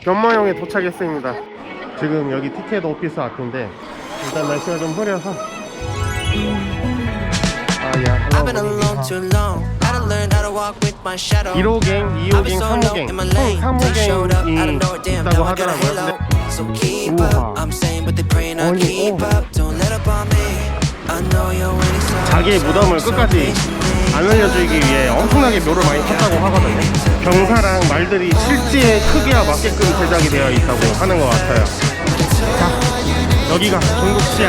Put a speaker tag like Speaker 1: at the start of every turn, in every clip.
Speaker 1: 변마용에 도착했습니다. 지금 여기 티켓 오피스 앞인데 일단 날씨가 좀 흐려서 아야 1호갱, 2호갱, 3호갱 총 3호갱이 있다고 하더라고요. 우와. 아니, 오. 자기의 무덤을 끝까지 안 알려주기 위해 엄청나게 묘를 많이 탔다고 하거든요. 병사랑 말들이 실제 크기와 맞게끔 제작이 되어 있다고 하는 것 같아요. 자, 여기가 중국 시안.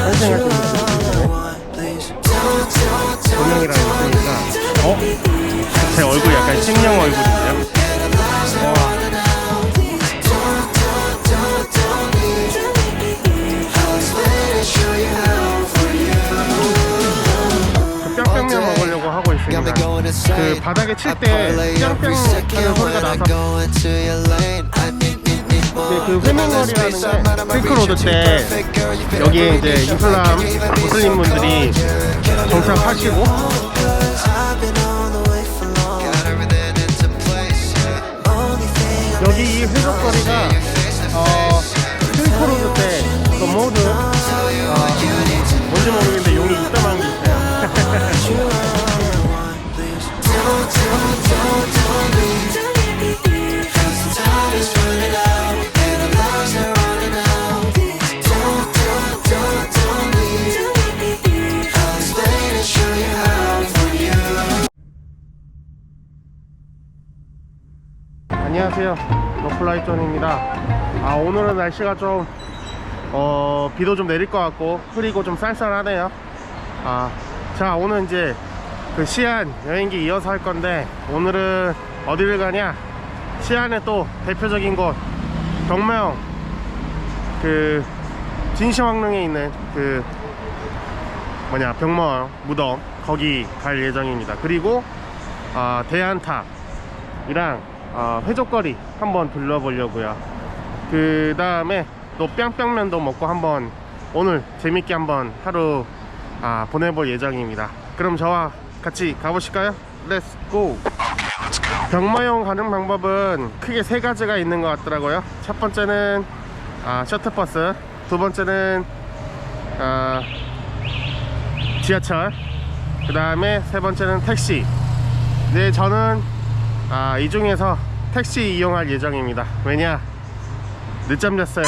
Speaker 1: 여기 탄생할 때 조명이랑 있으니까 제 얼굴이 약간 식령 얼굴인데요. 와. 뿅뿅면 먹으려고 하고 있습니다. 그 바닥에 칠 때 뿅뿅 하는 소리가 나서 그 회민거리라는 게 실크로드 때 여기에 이제 이슬람 무슬림 분들이 정착하시고 여기 이 회적거리가 실크로드 때 그 모든 뭔지 모르겠는데 용이 입담한 게 있어요. 안녕하세요, 노플라이 존입니다. 오늘은 날씨가 좀 비도 좀 내릴 것 같고 흐리고 좀 쌀쌀하네요. 자, 오늘 이제 그 시안 여행기 이어서 할 건데 오늘은 어디를 가냐? 시안의 또 대표적인 곳 병마용 그 진시황릉에 있는 그 뭐냐 병마용 무덤 거기 갈 예정입니다. 그리고 대안탑이랑 회족거리 한번 둘러보려고요. 그 다음에 또 뿅뿅면도 먹고 한번 오늘 재밌게 한번 하루 보내볼 예정입니다. 그럼 저와 같이 가보실까요? 렛츠 고! 병마용 가는 방법은 크게 세 가지가 있는 것 같더라고요. 첫 번째는 셔틀버스, 두 번째는 지하철, 그 다음에 세 번째는 택시. 네, 저는 이 중에서 택시 이용할 예정입니다. 왜냐? 늦잠 잤어요.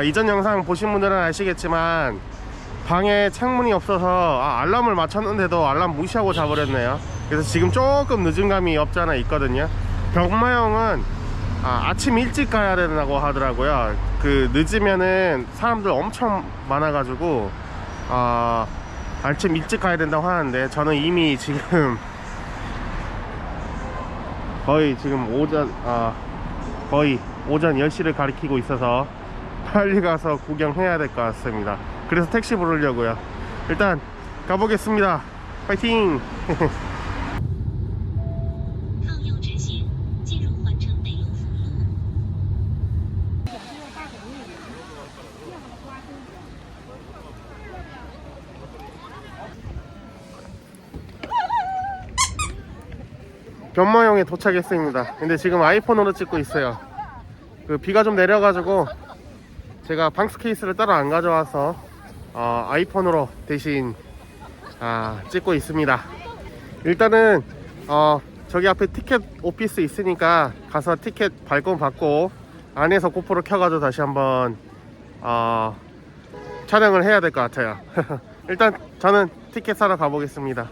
Speaker 1: 이전 영상 보신 분들은 아시겠지만 방에 창문이 없어서 알람을 맞췄는데도 알람 무시하고 자버렸네요. 그래서 지금 조금 늦은 감이 없지 않아 있거든요. 병마용은 아침 일찍 가야 된다고 하더라고요. 그 늦으면은 사람들 엄청 많아가지고 아침 일찍 가야 된다고 하는데 저는 이미 지금 거의 지금 거의 오전 10시를 가리키고 있어서 빨리 가서 구경해야 될 것 같습니다. 그래서 택시 부르려고요. 일단 가보겠습니다. 파이팅! 변마용에 도착했습니다. 근데 지금 아이폰으로 찍고 있어요. 그 비가 좀 내려가지고 제가 방스 케이스를 따로 안 가져와서 아이폰으로 대신 찍고 있습니다. 일단은 저기 앞에 티켓 오피스 있으니까 가서 티켓 발권 받고 안에서 고프로 켜가지고 다시 한번 촬영을 해야 될 것 같아요. 일단 저는 티켓 사러 가보겠습니다.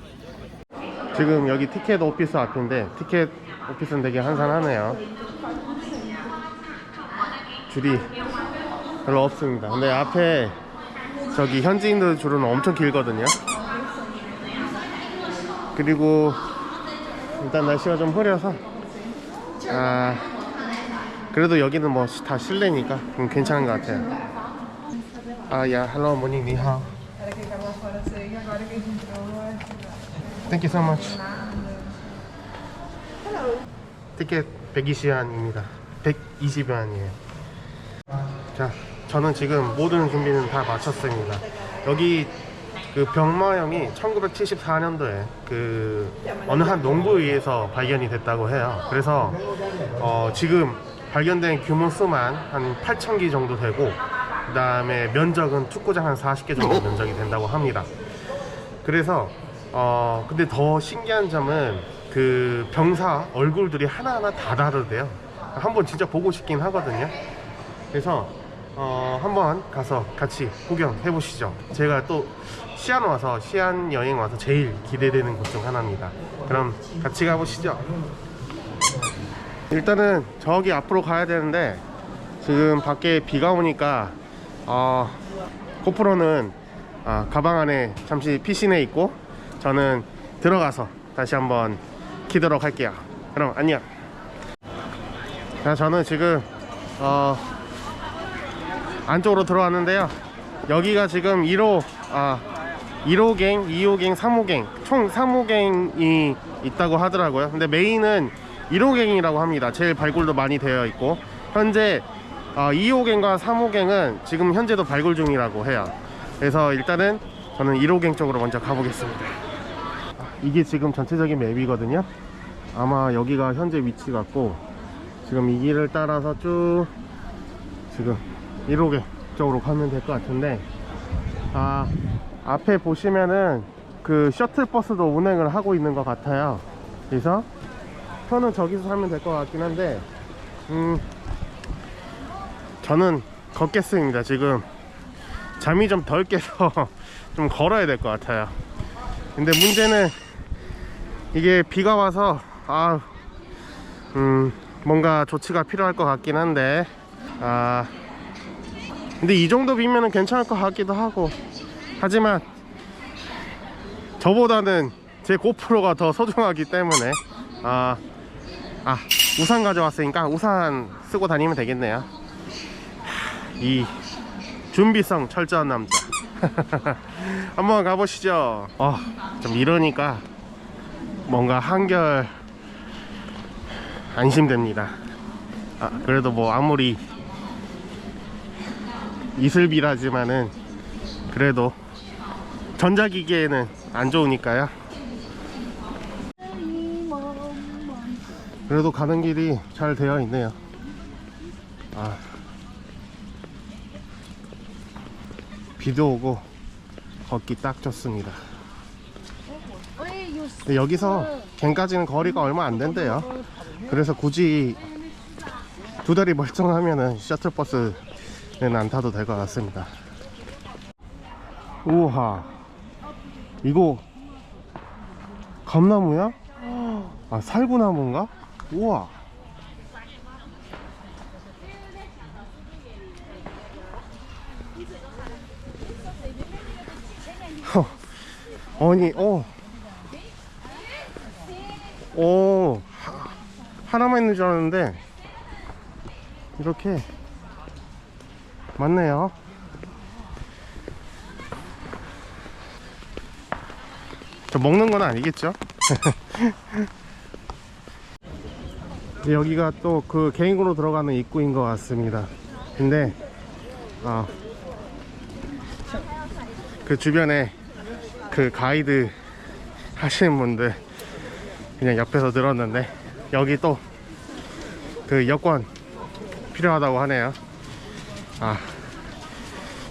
Speaker 1: 지금 여기 티켓 오피스 앞인데 티켓 오피스는 되게 한산하네요. 줄이 별로 없습니다. 근데 앞에 저기 현지인들 줄은 엄청 길거든요. 그리고 일단 날씨가 좀 흐려서 그래도 여기는 뭐 다 실내니까 괜찮은 것 같아요. 야, hello, morning, ni hao. Thank you so much. 티켓 120위안입니다. 120위안이에요. 자, 저는 지금 모든 준비는 다 마쳤습니다. 여기 그 병마형이 1974년도에 그 어느 한 농부에 의해서 발견이 됐다고 해요. 그래서 지금 발견된 규모 수만 한 8,000기 정도 되고, 그 다음에 면적은 축구장 한 40개 정도 면적이 된다고 합니다. 그래서 근데 더 신기한 점은 그 병사 얼굴들이 하나하나 다 다르대요. 한번 진짜 보고 싶긴 하거든요. 그래서 한번 가서 같이 구경해 보시죠. 제가 또 시안 여행 와서 제일 기대되는 곳 중 하나입니다. 그럼 같이 가보시죠. 일단은 저기 앞으로 가야 되는데 지금 밖에 비가 오니까 고프로는 가방 안에 잠시 피신해 있고, 저는 들어가서 다시 한번 키도록 할게요. 그럼 안녕. 자, 저는 지금 안쪽으로 들어왔는데요. 여기가 지금 1호갱, 2호갱, 3호갱 총 3호갱이 있다고 하더라고요. 근데 메인은 1호갱이라고 합니다. 제일 발굴도 많이 되어 있고, 현재 2호갱과 3호갱은 지금 현재도 발굴 중이라고 해요. 그래서 일단은 저는 1호갱 쪽으로 먼저 가보겠습니다. 이게 지금 전체적인 맵이거든요. 아마 여기가 현재 위치 같고, 지금 이 길을 따라서 쭉 지금 1호갱 쪽으로 가면 될 것 같은데, 앞에 보시면은 그 셔틀버스도 운행을 하고 있는 것 같아요. 그래서 표는 저기서 사면 될 것 같긴 한데, 저는 걷겠습니다. 지금 잠이 좀 덜 깨서 좀 걸어야 될 것 같아요. 근데 문제는 이게 비가 와서 뭔가 조치가 필요할 것 같긴 한데, 근데 이 정도 비면은 괜찮을 것 같기도 하고, 하지만 저보다는 제 고프로가 더 소중하기 때문에 우산 가져왔으니까 우산 쓰고 다니면 되겠네요. 이 준비성 철저한 남자. 한번 가보시죠. 좀 이러니까 뭔가 한결 안심됩니다. 그래도 뭐 아무리 이슬비라지만은 그래도 전자기기에는 안 좋으니까요. 그래도 가는 길이 잘 되어 있네요. 비도 오고 걷기 딱 좋습니다. 근데 여기서 갱까지는 거리가 얼마 안 된대요. 그래서 굳이 두 다리 멀쩡하면은 셔틀버스는 안 타도 될 것 같습니다. 우와, 이거 감나무야? 살구나무인가? 우와. 아니, 하나만 있는 줄 알았는데 이렇게 많네요. 저 먹는 건 아니겠죠? 여기가 또 그 개인으로 들어가는 입구인 것 같습니다. 근데 그 주변에 그 가이드 하시는 분들 그냥 옆에서 들었는데, 여기 또 그 여권 필요하다고 하네요.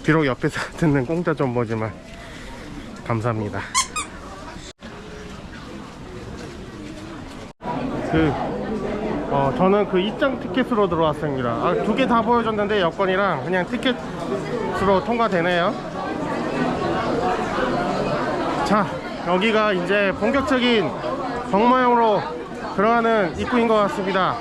Speaker 1: 비록 옆에서 듣는 공짜 정보지만 감사합니다. 저는 그 입장 티켓으로 들어왔습니다. 두 개 다 보여줬는데 여권이랑 그냥 티켓으로 통과되네요. 자, 여기가 이제 본격적인 병마용으로 들어가는 입구인 것 같습니다.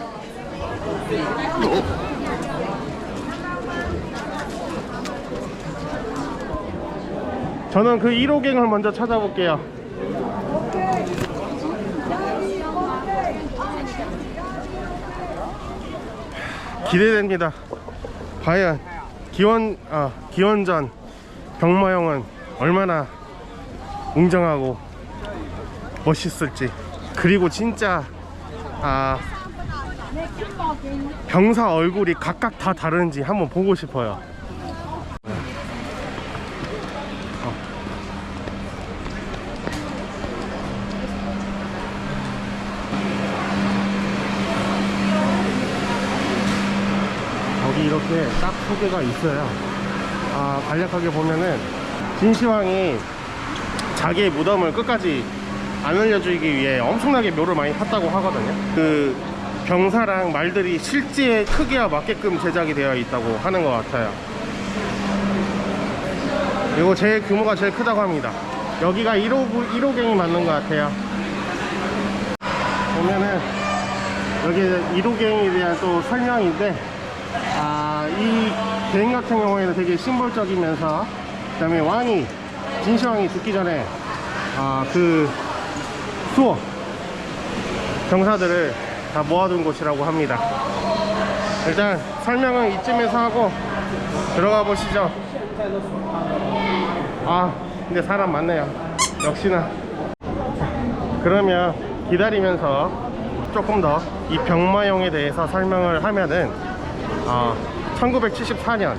Speaker 1: 저는 그 1호갱을 먼저 찾아볼게요. 기대됩니다. 과연 기원전 병마용은 얼마나 웅장하고 멋있을지, 그리고 진짜 병사 얼굴이 각각 다 다른지 한번 보고 싶어요. 이렇게 딱 소개가 있어요. 간략하게 보면은 진시황이 자기의 무덤을 끝까지 안 알려주기 위해 엄청나게 묘를 많이 팠다고 하거든요. 그 병사랑 말들이 실제 크기와 맞게끔 제작이 되어 있다고 하는 것 같아요. 이거 제일 규모가 제일 크다고 합니다. 여기가 1호갱이 맞는 것 같아요. 보면은 여기 1호갱에 대한 또 설명인데, 이 갱 같은 경우에는 되게 심볼적이면서, 그 다음에 왕이 진시황이 죽기 전에 그 수호 병사들을 다 모아둔 곳이라고 합니다. 일단 설명은 이쯤에서 하고 들어가 보시죠. 근데 사람 많네요. 역시나. 그러면 기다리면서 조금 더 이 병마용에 대해서 설명을 하면은 1974년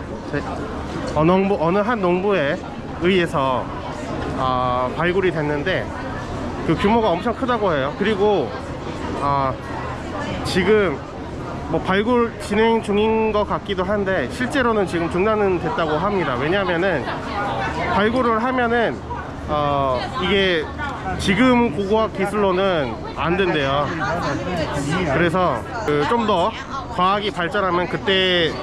Speaker 1: 어느 한 농부에 의해서 발굴이 됐는데 그 규모가 엄청 크다고 해요. 그리고 지금 뭐 발굴 진행 중인 것 같기도 한데 실제로는 지금 중단은 됐다고 합니다. 왜냐하면은 발굴을 하면은 이게 지금 고고학 기술로는 안 된대요. 그래서 좀 더 과학이 발전하면 그때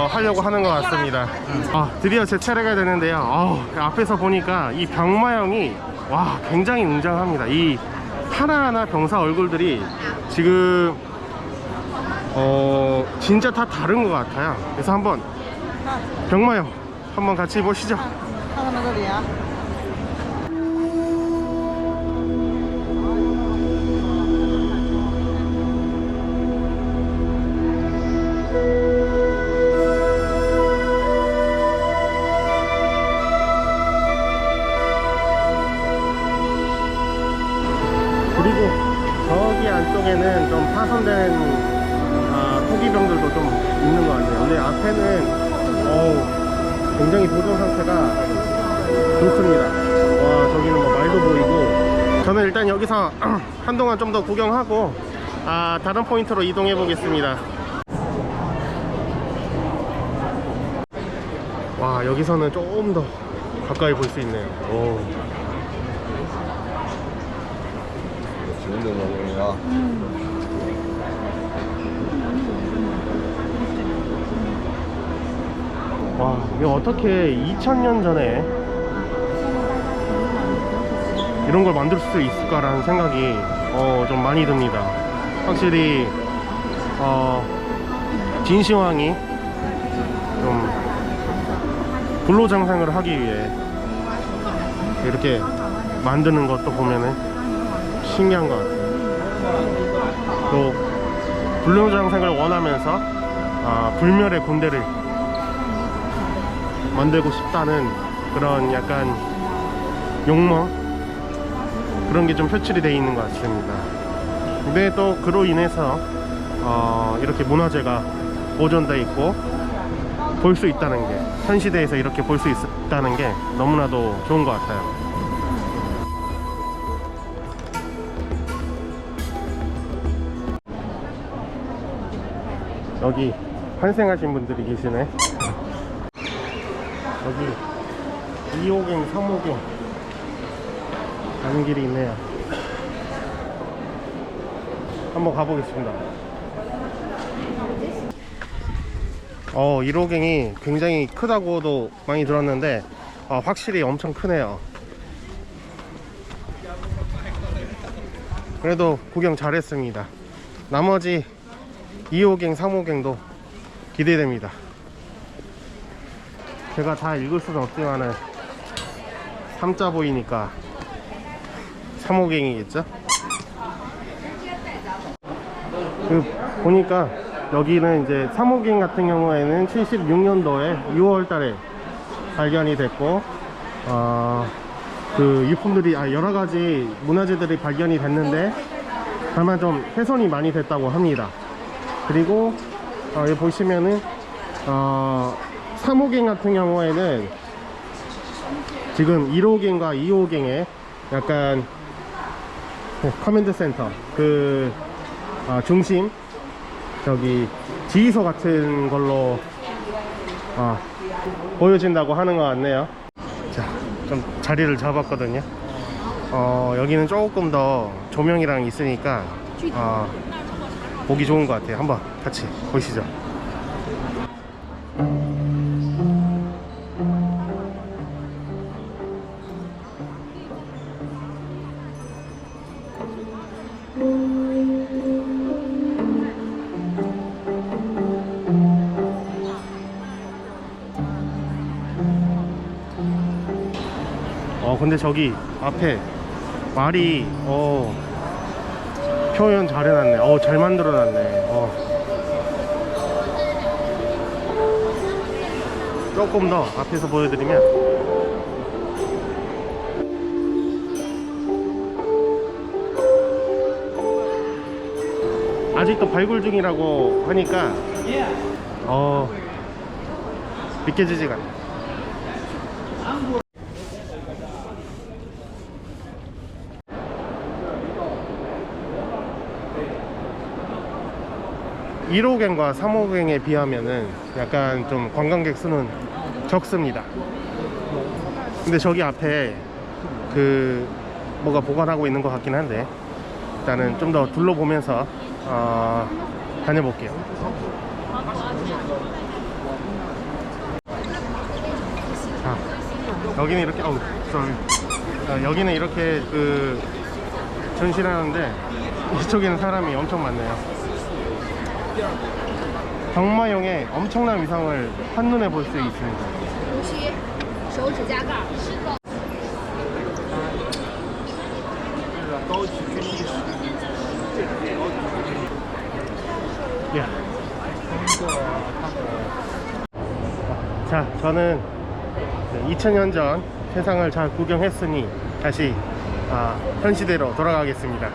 Speaker 1: 하려고 하는 것 같습니다. 드디어 제 차례가 되는데요. 앞에서 보니까 이 병마형이 굉장히 웅장합니다. 이 하나하나 병사 얼굴들이 지금 진짜 다 다른 것 같아요. 그래서 한번 병마형 한번 같이 보시죠. 그리고 저기 안쪽에는 좀 파손된 토기병들도 좀 있는 것 같네요. 근데 앞에는 굉장히 보존 상태가 좋습니다. 저기는 뭐 말도 보이고. 저는 일단 여기서 한동안 좀 더 구경하고 다른 포인트로 이동해 보겠습니다. 여기서는 조금 더 가까이 볼 수 있네요. 이게 어떻게 2000년 전에 이런 걸 만들 수 있을까라는 생각이 좀 많이 듭니다. 확실히 진시황이 좀 불로장생을 하기 위해 이렇게 만드는 것도 보면은 신기한 것 같아요. 또 불로장생을 원하면서 불멸의 군대를 만들고 싶다는 그런 약간 욕망, 그런 게 좀 표출이 되어 있는 것 같습니다. 근데 또 그로 인해서 이렇게 문화재가 보존되어 있고 볼 수 있다는 게, 현 시대에서 이렇게 볼 수 있다는 게 너무나도 좋은 것 같아요. 여기 환생하신 분들이 계시네. 여기 2호갱, 3호갱 가는 길이 있네요. 한번 가보겠습니다. 1호갱이 굉장히 크다고도 많이 들었는데 확실히 엄청 크네요. 그래도 구경 잘했습니다. 나머지 2호갱, 3호갱도 기대됩니다. 제가 다 읽을 수는 없지만은 3자 보이니까 3호갱이겠죠? 보니까 여기는 이제 3호갱 같은 경우에는 76년도에 6월 달에 발견이 됐고, 그 유품들이 여러가지 문화재들이 발견이 됐는데 다만 좀 훼손이 많이 됐다고 합니다. 그리고 여기 보시면은 3호갱 같은 경우에는 지금 1호갱과 2호갱에 약간 커맨드 센터, 그 중심 저기 지휘소 같은 걸로 보여진다고 하는 것 같네요. 자, 좀 자리를 잡았거든요. 여기는 조금 더 조명이랑 있으니까 보기 좋은 것 같아요. 한번 같이 보시죠. 근데 저기 앞에 말이 표현 잘 해놨네. 잘 만들어 놨네. 조금 더 앞에서 보여드리면, 아직도 발굴 중이라고 하니까 믿겨지지가 않네. 1호갱과 3호갱에 비하면은 약간 좀 관광객 수는 적습니다. 근데 저기 앞에 뭐가 보관하고 있는 것 같긴 한데, 일단은 좀 더 둘러보면서 다녀볼게요. 자, 여기는 이렇게 여기는 이렇게 전시하는데, 이쪽에는 사람이 엄청 많네요. 병마용의 엄청난 위상을 한눈에 볼 수 있습니다. 자, 저는 2000년 전 세상을 잘 구경했으니 다시 현 시대로 돌아가겠습니다.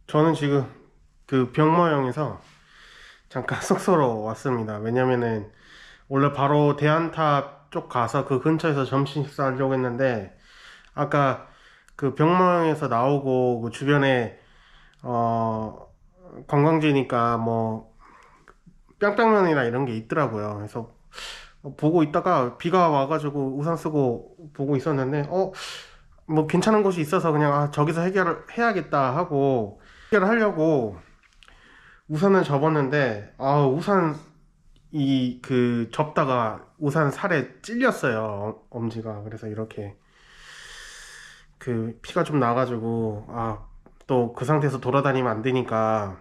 Speaker 1: 저는 지금 병마용에서 잠깐 숙소로 왔습니다. 왜냐면은 원래 바로 대안탑 쪽 가서 그 근처에서 점심 식사하려고 했는데, 아까 병마용에서 나오고 그 주변에 관광지니까 뭐 뿅뿅면이나 이런 게 있더라고요. 그래서 보고 있다가 비가 와가지고 우산 쓰고 보고 있었는데 뭐 괜찮은 곳이 있어서 그냥 저기서 해결을 해야겠다 하고 해결을 하려고 우산을 접었는데, 우산 접다가 우산 살에 찔렸어요, 엄지가. 그래서 이렇게 피가 좀 나가지고 또 그 상태에서 돌아다니면 안 되니까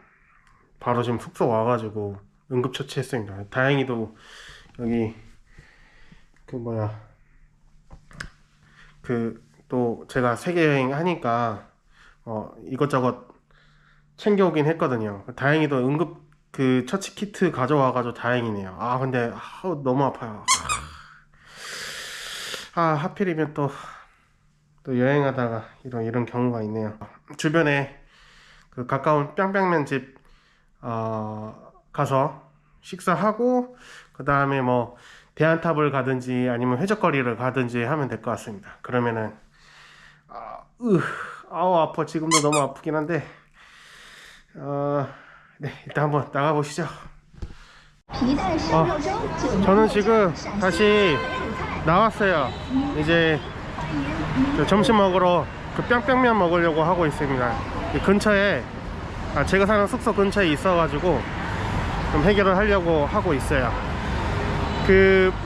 Speaker 1: 바로 지금 숙소 와가지고 응급처치했습니다. 다행히도 여기 또 제가 세계여행 하니까 이것저것 챙겨오긴 했거든요. 다행히도 응급 처치 키트 가져와가지고 다행이네요. 근데 너무 아파요. 하필이면 또 여행하다가 이런 경우가 있네요. 주변에 가까운 뿅뿅면 집 가서 식사하고, 그 다음에 뭐 대안탑을 가든지 아니면 회적거리를 가든지 하면 될 것 같습니다. 그러면은 아파. 지금도 너무 아프긴 한데 네, 일단 한번 나가보시죠. 저는 지금 다시 나왔어요. 이제 점심 먹으러 뿅뿅면 먹으려고 하고 있습니다. 이 근처에 제가 사는 숙소 근처에 있어가지고 좀 해결을 하려고 하고 있어요.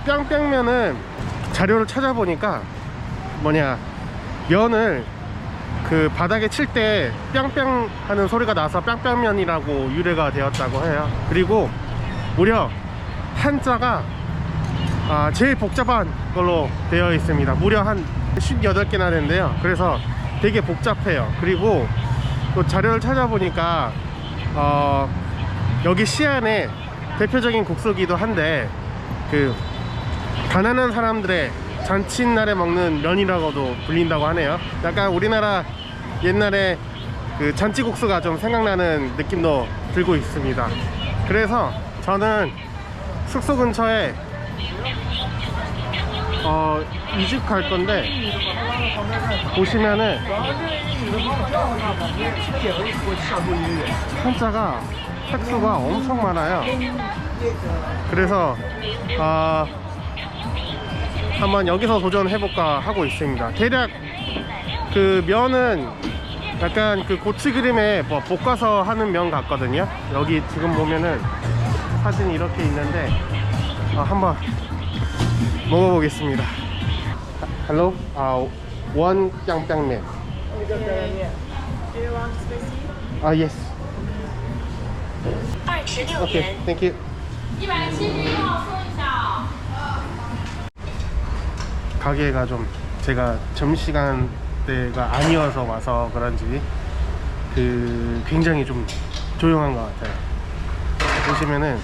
Speaker 1: 뿅뿅면은 자료를 찾아보니까 면을 바닥에 칠 때 뿅뿅 하는 소리가 나서 뿅뿅면이라고 유래가 되었다고 해요. 그리고 무려 한자가 제일 복잡한 걸로 되어 있습니다. 무려 한 58개나 되는데요. 그래서 되게 복잡해요. 그리고 또 자료를 찾아보니까 여기 시안의 대표적인 국수기도 한데, 가난한 사람들의 잔칫날에 먹는 면이라고도 불린다고 하네요. 약간 우리나라 옛날에 잔치국수가 좀 생각나는 느낌도 들고 있습니다. 그래서 저는 숙소 근처에 이 집 갈 건데 보시면은 한자가 획수가 엄청 많아요. 그래서 한번 여기서 도전해볼까 하고 있습니다. 대략 그 면은 약간 그 고추 기름에 뭐 볶아서 하는 면 같거든요. 여기 지금 보면은 사진이 이렇게 있는데 한번 먹어보겠습니다. Hello, one 짱짱면. Yes. Okay, thank you. 가게가 좀 제가 점심시간대가 아니어서 와서 그런지 그 굉장히 좀 조용한 것 같아요. 보시면은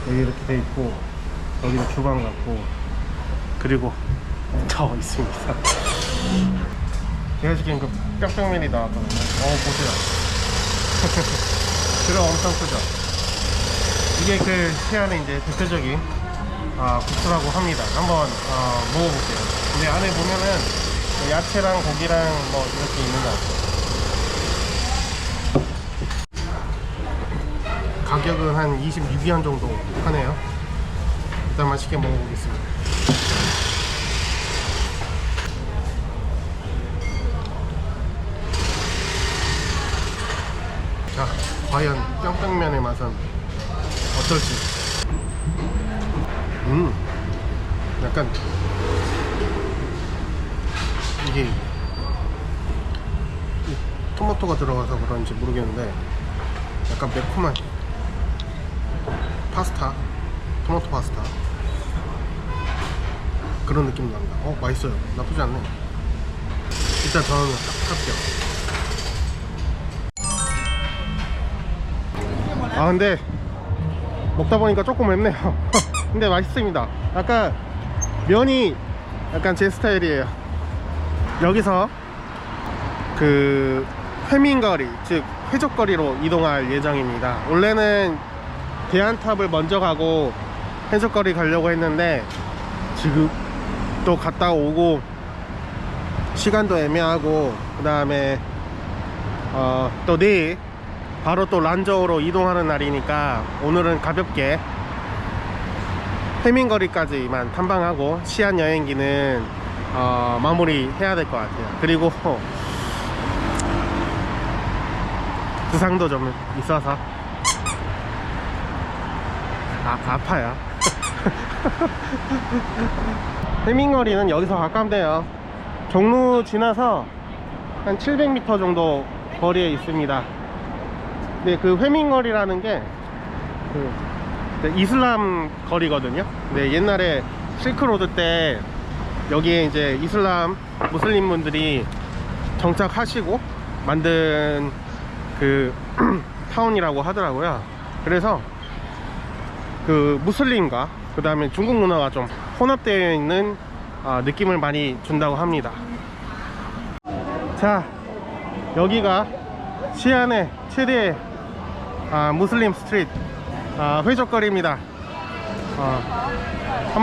Speaker 1: 여기 이렇게 돼 있고 여기는 주방 같고 그리고 저 있습니다. 제가 시킨 그 뼈뼈면이 나왔거든요. 보세요. 그럼 엄청 크죠. 이게 그 시안의 이제 대표적인 국수라고 합니다. 한번 먹어볼게요. 근데 안에 보면은 야채랑 고기랑 뭐 이렇게 있는 것 같아요. 가격은 한 26위안 정도 하네요. 일단 맛있게 먹어보겠습니다. 자, 과연 뼈뼈면의 맛은 어떨지. 약간 이게 토마토가 들어가서 그런지 모르겠는데 약간 매콤한 파스타, 토마토 파스타 그런 느낌 납니다. 맛있어요. 나쁘지 않네. 일단 저는 할게요. 근데 먹다 보니까 조금 맵네요. 근데 맛있습니다. 약간 면이 약간 제 스타일이에요. 여기서 그 회민거리, 즉 회적거리로 이동할 예정입니다. 원래는 대한탑을 먼저 가고 회적거리 가려고 했는데 지금 또 갔다 오고 시간도 애매하고 그 다음에 또 내일 바로 또 란저우로 이동하는 날이니까 오늘은 가볍게 해민거리까지만 탐방하고 시안 여행기는 마무리 해야 될 것 같아요. 그리고 부상도 좀 있어서 아파요. 해민거리는 여기서 가깝네요. 종로 지나서 한 700m 정도 거리에 있습니다. 근데 그 회민거리라는 게 이슬람 거리거든요. 근데 옛날에 실크로드 때 여기에 이제 이슬람 무슬림 분들이 정착하시고 만든 그 타운이라고 하더라고요. 그래서 그 무슬림과 그 다음에 중국 문화가 좀 혼합되어 있는 느낌을 많이 준다고 합니다. 자, 여기가 시안의 최대 무슬림 스트리트 회적거리입니다.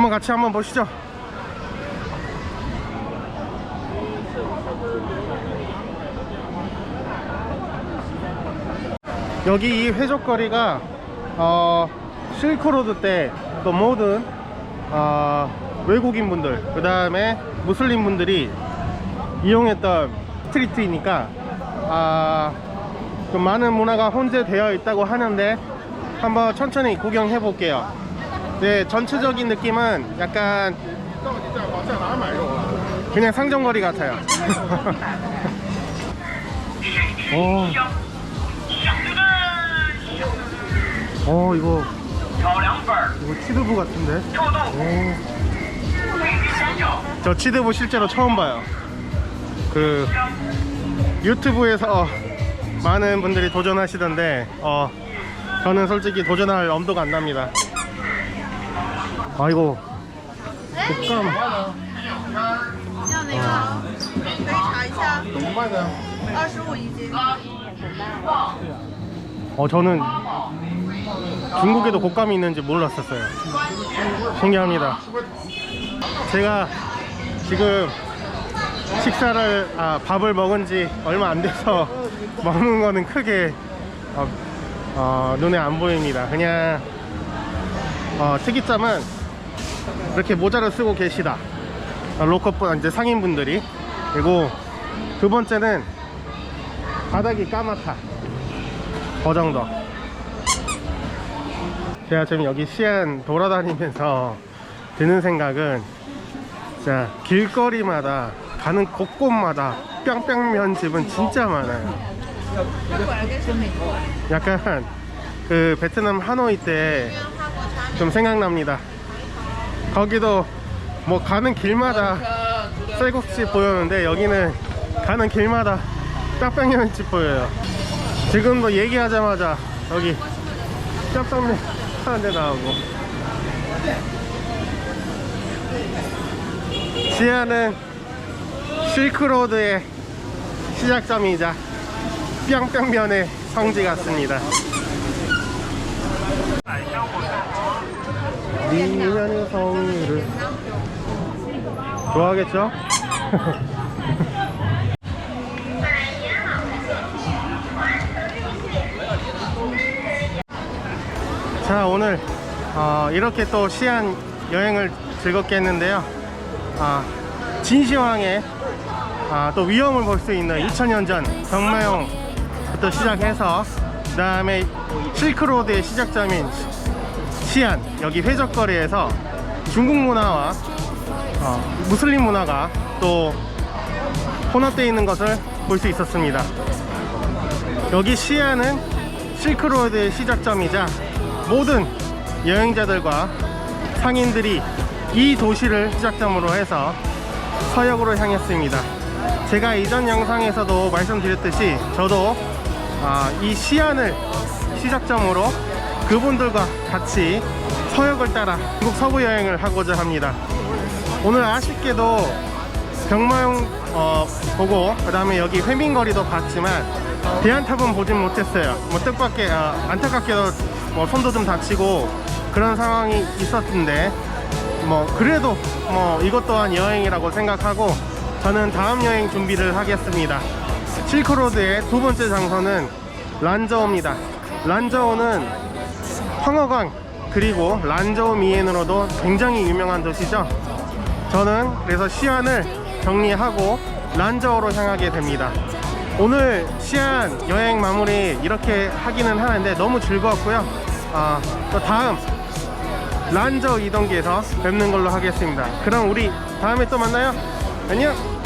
Speaker 1: 같이 한번 보시죠. 여기 이 회적거리가 실크로드 때 또 모든 외국인 분들 그 다음에 무슬림 분들이 이용했던 스트리트이니까 좀 많은 문화가 혼재되어 있다고 하는데 한번 천천히 구경해 볼게요. 네, 전체적인 느낌은 약간 그냥 상점거리 같아요. 이거 치드부 같은데. 저 치드부 실제로 처음 봐요. 그 유튜브에서 많은 분들이 도전하시던데 저는 솔직히 도전할 엄두가 안 납니다. 이거 곶감. 저는 중국에도 곶감이 있는지 몰랐었어요. 신기합니다. 제가 지금 밥을 먹은 지 얼마 안 돼서 먹는 거는 크게 눈에 안 보입니다. 그냥 특이점은 이렇게 모자를 쓰고 계시다. 로컬분 이제 상인분들이. 그리고 두 번째는 바닥이 까맣다. 그 정도. 제가 지금 여기 시안 돌아다니면서 드는 생각은 진짜 길거리마다 가는 곳곳마다 뿅뿅면 집은 진짜 많아요. 약간 그 베트남 하노이 때 좀 생각납니다. 거기도 뭐 가는 길마다 쌀국수집 보였는데 여기는 가는 길마다 뿅뿅면집 보여요. 지금도 얘기하자마자 여기 뿅뿅면 하는 데 나오고. 시안은 실크로드의 시작점이자 뿅뿅면의 성지 같습니다. 미녀의 성의를 좋아하겠죠? 자, 오늘 이렇게 또 시안 여행을 즐겁게 했는데요. 진시황의 또 위험을 볼 수 있는 2000년 전 경마용부터 시작해서 그 다음에 실크로드의 시작점인 시안, 여기 회적거리에서 중국 문화와 무슬림 문화가 또 혼합되어 있는 것을 볼 수 있었습니다. 여기 시안은 실크로드의 시작점이자 모든 여행자들과 상인들이 이 도시를 시작점으로 해서 서역으로 향했습니다. 제가 이전 영상에서도 말씀드렸듯이 저도 이 시안을 시작점으로 그분들과 같이 서역을 따라 중국 서부 여행을 하고자 합니다. 오늘 아쉽게도 경마용 보고 그 다음에 여기 회민거리도 봤지만 대한탑은 보진 못했어요. 뭐 뜻밖의 안타깝게도 뭐 손도 좀 다치고 그런 상황이 있었는데 뭐 그래도 뭐 이것 또한 여행이라고 생각하고 저는 다음 여행 준비를 하겠습니다. 실크로드의 두 번째 장소는 란저우입니다. 란저우는 황허강 그리고 란저우 미엔으로도 굉장히 유명한 도시죠. 저는 그래서 시안을 정리하고 란저우로 향하게 됩니다. 오늘 시안 여행 마무리 이렇게 하기는 하는데 너무 즐거웠고요. 또 다음 란저우 이동기에서 뵙는 걸로 하겠습니다. 그럼 우리 다음에 또 만나요. 안녕.